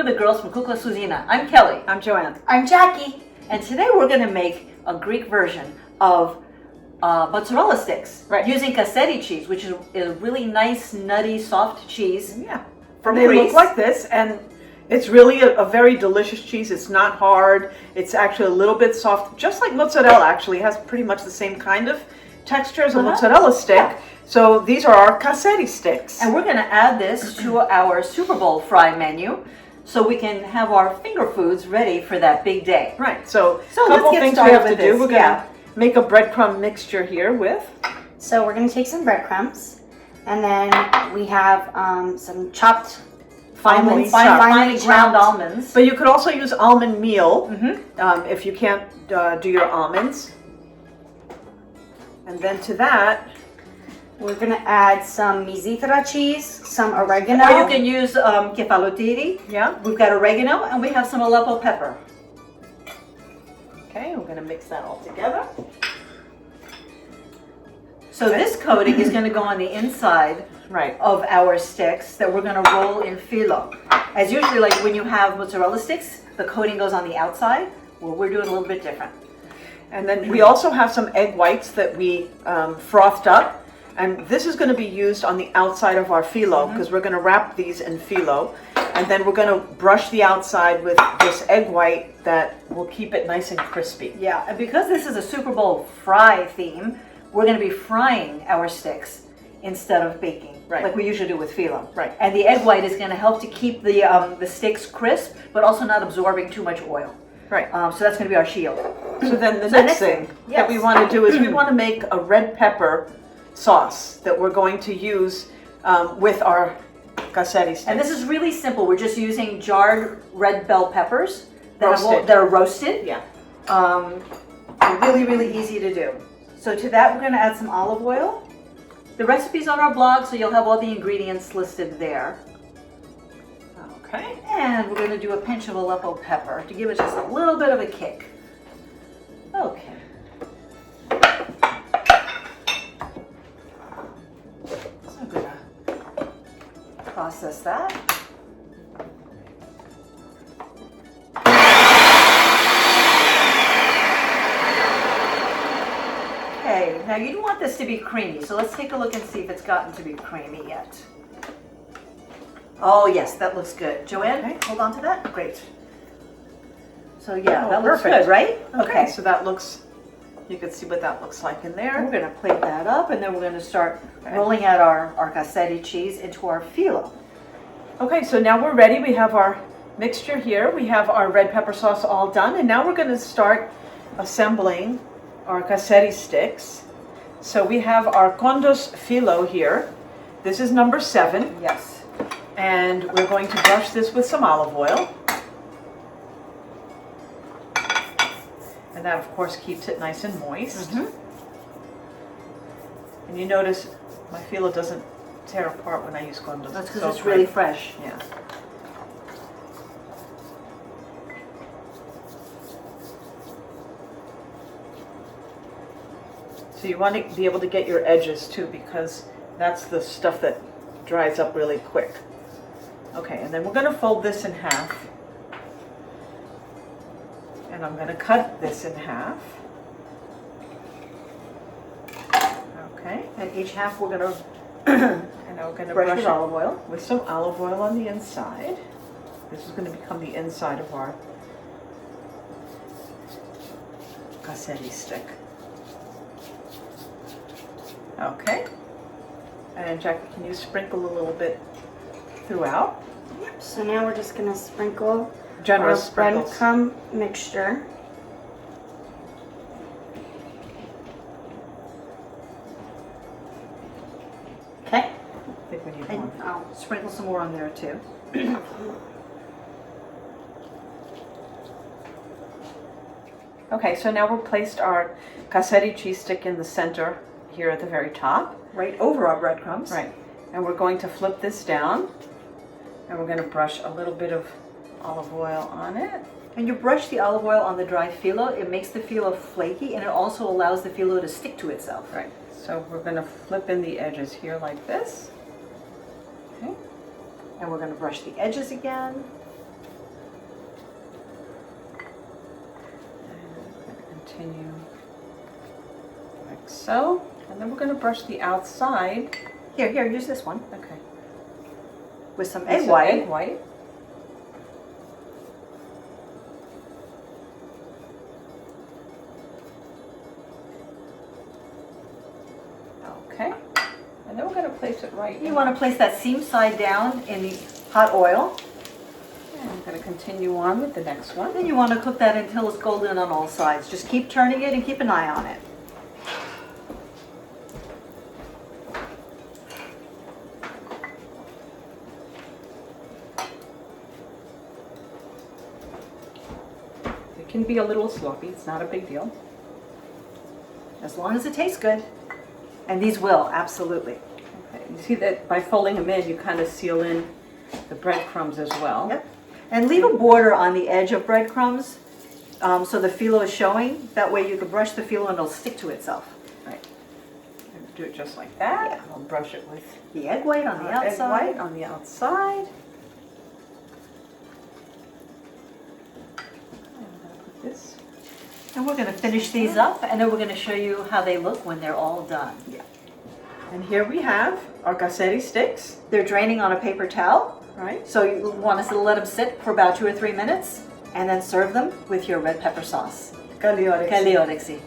the girls from Kukla Suzina. I'm Kelly. I'm Joanne. I'm Jackie. And today we're going to make a Greek version of mozzarella sticks using Kasseri cheese, which is a really nice, nutty, soft cheese. Yeah. From They Greece. look like this, and it's really a very delicious cheese. It's not hard. It's actually a little bit soft, just like mozzarella actually. It has pretty much the same kind of texture as a mozzarella stick. Yeah. So these are our Kasseri sticks. And we're going to add this to our Super Bowl fry menu so we can have our finger foods ready for that big day. Right. So a let's couple get things we started have to with do. this. We're going to make a breadcrumb mixture here with. So we're going to take some breadcrumbs, and then we have some chopped Finely finely ground almonds. But you could also use almond meal if you can't do your almonds. And then to that, we're going to add some meze cheese, some oregano. Or you can use kefalotiri. yeah. We've got oregano, and we have some Aleppo pepper. Okay, we're going to mix that all together. So this coating is going to go on the inside of our sticks that we're going to roll in phyllo. As usually, like when you have mozzarella sticks, the coating goes on the outside. Well, we're doing a little bit different. And then we also have some egg whites that we frothed up. And this is going to be used on the outside of our phyllo because we're going to wrap these in phyllo. And then we're going to brush the outside with this egg white that will keep it nice and crispy. Yeah, and because this is a Super Bowl fry theme, we're going to be frying our sticks instead of baking, like we usually do with phyllo. Right. And the egg white is going to help to keep the sticks crisp, but also not absorbing too much oil. Right. So that's going to be our shield. So then the next thing that we want to do is we want to make a red pepper sauce that we're going to use with our Kasseri sticks. And this is really simple. We're just using jarred red bell peppers that are roasted. Yeah. Really, really easy to do. So to that, we're going to add some olive oil. The recipe's on our blog, so you'll have all the ingredients listed there. Okay. And we're going to do a pinch of Aleppo pepper to give it just a little bit of a kick. Okay. So I'm going to process that. Okay, now you don't want this to be creamy, so let's take a look and see if it's gotten to be creamy yet. Oh yes, that looks good. Joanne, hold on to that. Great. So yeah, that looks good, right? Okay, so that looks, you can see what that looks like in there. We're going to plate that up, and then we're going to start rolling out our Kasseri cheese into our phyllo. Okay, so now we're ready. We have our mixture here. We have our red pepper sauce all done, and now we're going to start assembling our Kasseri sticks. So we have our Kondos phyllo here. This is number 7. Yes. And we're going to brush this with some olive oil. And that, of course, keeps it nice and moist. And you notice my phyllo doesn't tear apart when I use Kondos. That's because it's really fresh. Yeah. So you want to be able to get your edges too, because that's the stuff that dries up really quick. Okay, and then we're going to fold this in half. And I'm going to cut this in half. Okay. And each half we're going to And now we're going to brush with it olive oil. with some olive oil on the inside. This is going to become the inside of our Kasseri stick. Okay. And Jackie, can you sprinkle a little bit throughout? Yep. So now we're just going to sprinkle Generous our sprinkles. breadcrumb mixture. Okay. I think we need And more. I'll sprinkle some more on there too. Okay, so now we've placed our Kasseri cheese stick in the center here at the very top. Right over our breadcrumbs. Right. And we're going to flip this down, and we're going to brush a little bit of olive oil on it. And you brush the olive oil on the dry phyllo. It makes the phyllo flaky, and it also allows the phyllo to stick to itself. Right. So we're going to flip in the edges here like this. Okay. And we're going to brush the edges again. continue like so. And then we're going to brush the outside. Here, use this one. Okay. With some With egg some white. Egg white. Okay. And then we're going to place it right You want to place that seam side down in the hot oil. And I'm going to continue on with the next one. Then you want to cook that until it's golden on all sides. Just keep turning it and keep an eye on it. It can be a little sloppy, it's not a big deal. As long as it tastes good. And these will, absolutely. Okay. You see that by folding them in, you kind of seal in the breadcrumbs as well. Yep. And leave a border on the edge of breadcrumbs so the phyllo is showing. That way you can brush the phyllo and it'll stick to itself. Right. Do it just like that. Yeah. I'll brush it with The egg white on the outside. egg white on the outside. I'm going to put this. And we're going to finish these up and then we're going to show you how they look when they're all done. Yeah. And here we have our Kasseri sticks. They're draining on a paper towel. Right. So you want us to let them sit for about 2 or 3 minutes and then serve them with your red pepper sauce. Kasseri. Kasseri.